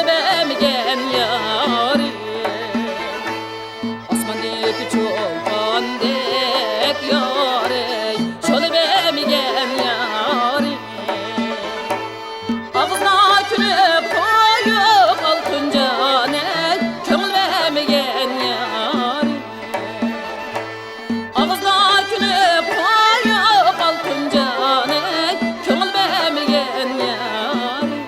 bemigen yarim Osman deyip çoban dek yarey Şöyle bemigen yarim Ağzına külüp koyup altın cane Kömül bemigen yarim Ağzına külüp koyup altın cane Kömül bemigen yarim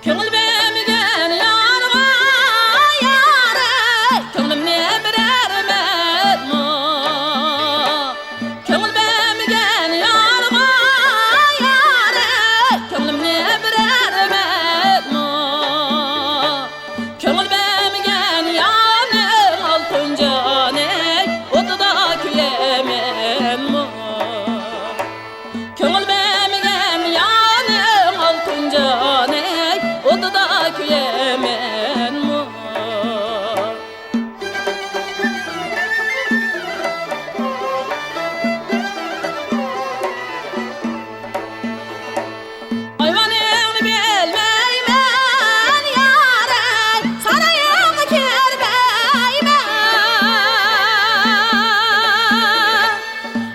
Kömül bemigen yarıma yare Kömlüm ne birer mo Kömül bemigen yarıma yare Kömlüm ne birer mo Kömül bemigen yanım altın cane Otu da küyemen mo Kömül bemigen yanım altın cane Otu da küyemen mo Ayvanını bilmeymen yare Sarayını kirmeymen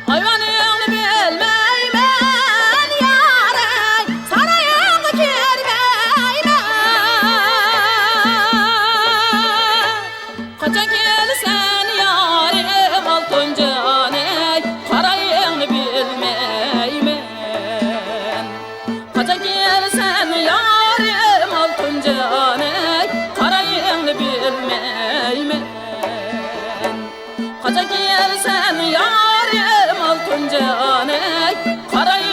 Ayvanını bilmeymen yare Sarayını kirmeymen Kaçan gelsen yarim altın cane Karayını bilmeymen Kaçan gelsen yarim altın cane Karayını bilmeymen Kaçan gelsen yarim altın cane Karayını